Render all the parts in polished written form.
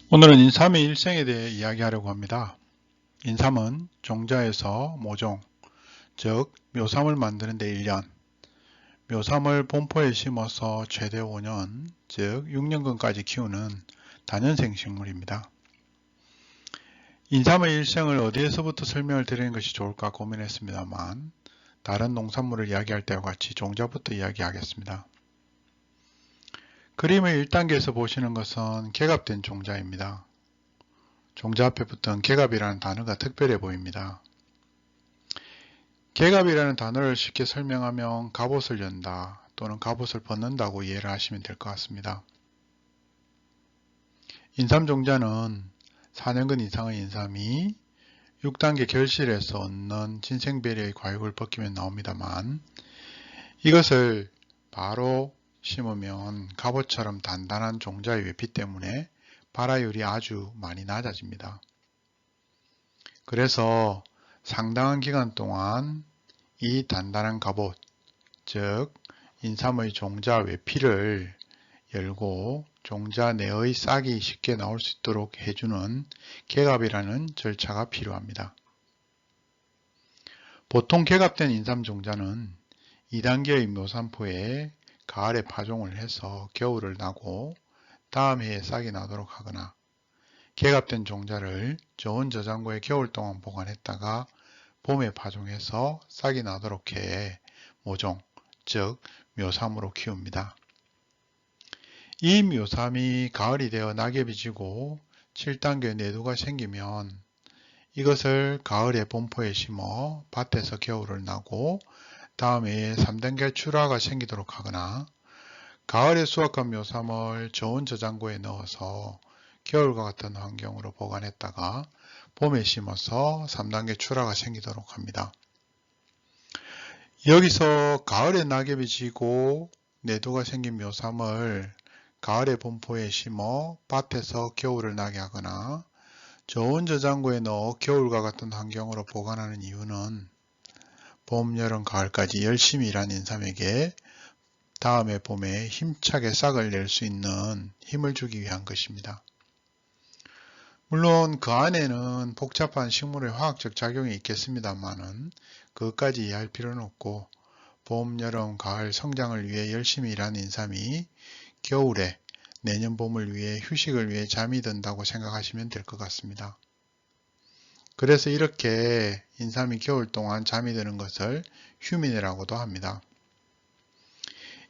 오늘은 인삼의 일생에 대해 이야기하려고 합니다. 인삼은 종자에서 모종, 즉 묘삼을 만드는 데 1년, 묘삼을 본포에 심어서 최대 5년, 즉 6년근까지 키우는 다년생 식물입니다. 인삼의 일생을 어디에서부터 설명을 드리는 것이 좋을까 고민했습니다만 다른 농산물을 이야기할 때와 같이 종자부터 이야기하겠습니다. 그림의 1단계에서 보시는 것은 개갑된 종자입니다. 종자 앞에 붙은 개갑이라는 단어가 특별해 보입니다. 개갑이라는 단어를 쉽게 설명하면 갑옷을 연다 또는 갑옷을 벗는다고 이해를 하시면 될 것 같습니다. 인삼 종자는 4년근 이상의 인삼이 6단계 결실에서 얻는 진생베리의 과육을 벗기면 나옵니다만 이것을 바로 심으면 갑옷처럼 단단한 종자의 외피 때문에 발화율이 아주 많이 낮아집니다. 그래서 상당한 기간 동안 이 단단한 갑옷, 즉 인삼의 종자 외피를 열고 종자 내의 싹이 쉽게 나올 수 있도록 해주는 개갑이라는 절차가 필요합니다. 보통 개갑된 인삼 종자는 2단계의 묘삼포에 가을에 파종을 해서 겨울을 나고 다음 해에 싹이 나도록 하거나 개갑된 종자를 저온 저장고에 겨울 동안 보관했다가 봄에 파종해서 싹이 나도록 해 모종, 즉 묘삼으로 키웁니다. 이 묘삼이 가을이 되어 낙엽이 지고 7단계 내두가 생기면 이것을 가을에 본포에 심어 밭에서 겨울을 나고 다음 해에 3단계 출하가 생기도록 하거나 가을에 수확한 묘삼을 저온 저장고에 넣어서 겨울과 같은 환경으로 보관했다가 봄에 심어서 3단계 출하가 생기도록 합니다. 여기서 가을에 낙엽이 지고 내두가 생긴 묘삼을 가을에 본포에 심어 밭에서 겨울을 나게 하거나 저온 저장고에 넣어 겨울과 같은 환경으로 보관하는 이유는 봄, 여름, 가을까지 열심히 일한 인삼에게 다음해 봄에 힘차게 싹을 낼 수 있는 힘을 주기 위한 것입니다. 물론 그 안에는 복잡한 식물의 화학적 작용이 있겠습니다만은 그것까지 이해할 필요는 없고 봄, 여름, 가을 성장을 위해 열심히 일한 인삼이 겨울에 내년 봄을 위해 휴식을 위해 잠이 든다고 생각하시면 될 것 같습니다. 그래서 이렇게 인삼이 겨울 동안 잠이 드는 것을 휴면이라고도 합니다.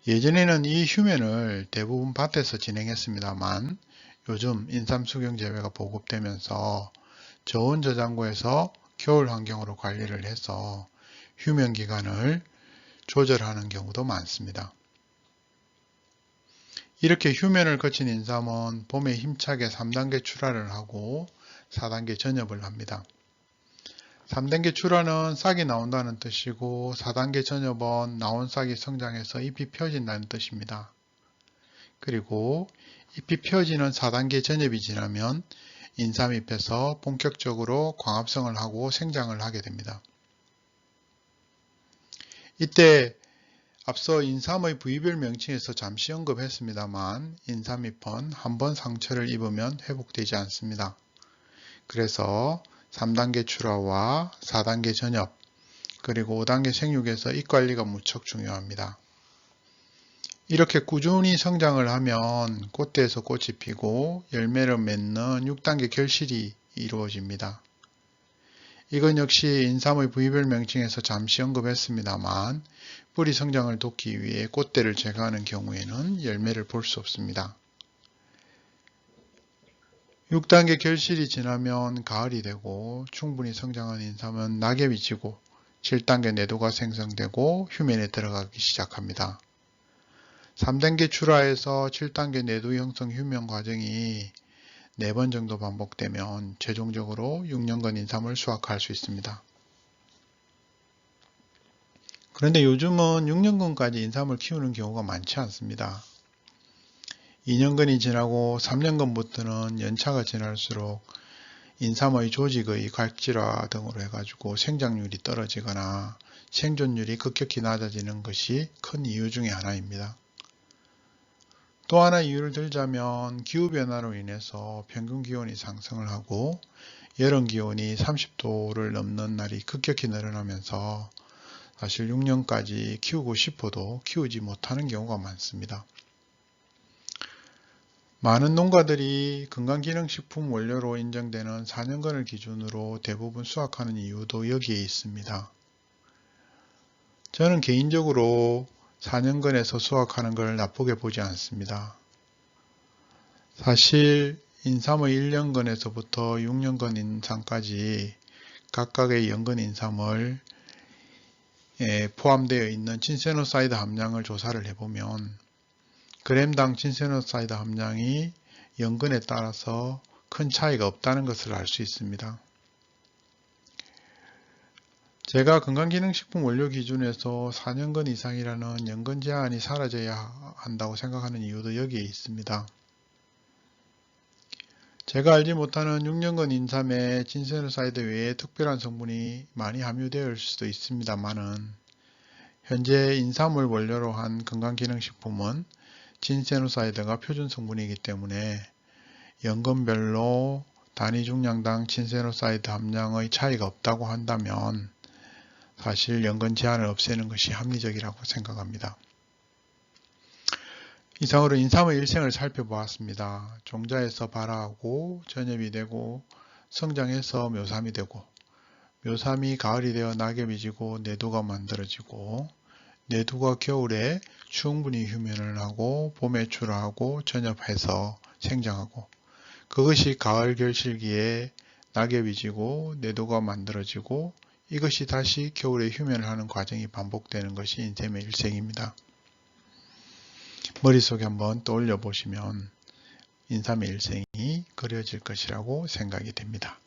예전에는 이 휴면을 대부분 밭에서 진행했습니다만 요즘 인삼 수경 재배가 보급되면서 저온 저장고에서 겨울 환경으로 관리를 해서 휴면 기간을 조절하는 경우도 많습니다. 이렇게 휴면을 거친 인삼은 봄에 힘차게 3단계 출하를 하고 4단계 전엽을 합니다. 3단계 출하는 싹이 나온다는 뜻이고 4단계 전엽은 나온 싹이 성장해서 잎이 펴진다는 뜻입니다. 그리고 잎이 펴지는 4단계 전엽이 지나면 인삼잎에서 본격적으로 광합성을 하고 생장을 하게 됩니다. 이때 앞서 인삼의 부위별 명칭에서 잠시 언급했습니다만 인삼잎은 한번 상처를 입으면 회복되지 않습니다. 그래서 3단계 출하와 4단계 전엽 그리고 5단계 생육에서 잎 관리가 무척 중요합니다. 이렇게 꾸준히 성장을 하면 꽃대에서 꽃이 피고 열매를 맺는 6단계 결실이 이루어집니다. 이건 역시 인삼의 부위별 명칭에서 잠시 언급했습니다만 뿌리 성장을 돕기 위해 꽃대를 제거하는 경우에는 열매를 볼 수 없습니다. 6단계 결실이 지나면 가을이 되고 충분히 성장한 인삼은 낙엽이 지고 7단계 내도가 생성되고 휴면에 들어가기 시작합니다. 3단계 출하에서 7단계 내도 형성 휴면 과정이 4번 정도 반복되면 최종적으로 6년간 인삼을 수확할 수 있습니다. 그런데 요즘은 6년간까지 인삼을 키우는 경우가 많지 않습니다. 2년간이 지나고 3년간부터는 연차가 지날수록 인삼의 조직의 각질화 등으로 해가지고 생장률이 떨어지거나 생존율이 급격히 낮아지는 것이 큰 이유 중에 하나입니다. 또 하나 이유를 들자면 기후변화로 인해서 평균 기온이 상승을 하고 여름 기온이 30도를 넘는 날이 급격히 늘어나면서 사실 6년까지 키우고 싶어도 키우지 못하는 경우가 많습니다. 많은 농가들이 건강기능식품 원료로 인정되는 4년근을 기준으로 대부분 수확하는 이유도 여기에 있습니다. 저는 개인적으로 4년근에서 수확하는 걸 나쁘게 보지 않습니다. 사실 인삼의 1년근에서부터 6년근 인삼까지 각각의 연근 인삼을 포함되어 있는 친세노사이드 함량을 조사를 해보면 그램당 친세노사이드 함량이 연근에 따라서 큰 차이가 없다는 것을 알 수 있습니다. 제가 건강기능식품 원료 기준에서 4년근 이상이라는 연근 제한이 사라져야 한다고 생각하는 이유도 여기에 있습니다. 제가 알지 못하는 6년근 인삼에 친세노사이드 외에 특별한 성분이 많이 함유되어 있을 수도 있습니다만은 현재 인삼을 원료로 한 건강기능식품은 친세노사이드가 표준 성분이기 때문에 연근별로 단위 중량당 친세노사이드 함량의 차이가 없다고 한다면 사실 연근 제한을 없애는 것이 합리적이라고 생각합니다. 이상으로 인삼의 일생을 살펴보았습니다. 종자에서 발화하고 전엽이 되고 성장해서 묘삼이 되고 묘삼이 가을이 되어 낙엽이 지고 내두가 만들어지고 내두가 겨울에 충분히 휴면을 하고 봄에 출하하고 전엽해서 생장하고 그것이 가을 결실기에 낙엽이 지고 내두가 만들어지고 이것이 다시 겨울에 휴면을 하는 과정이 반복되는 것이 인삼의 일생입니다. 머릿속에 한번 떠올려 보시면 인삼의 일생이 그려질 것이라고 생각이 됩니다.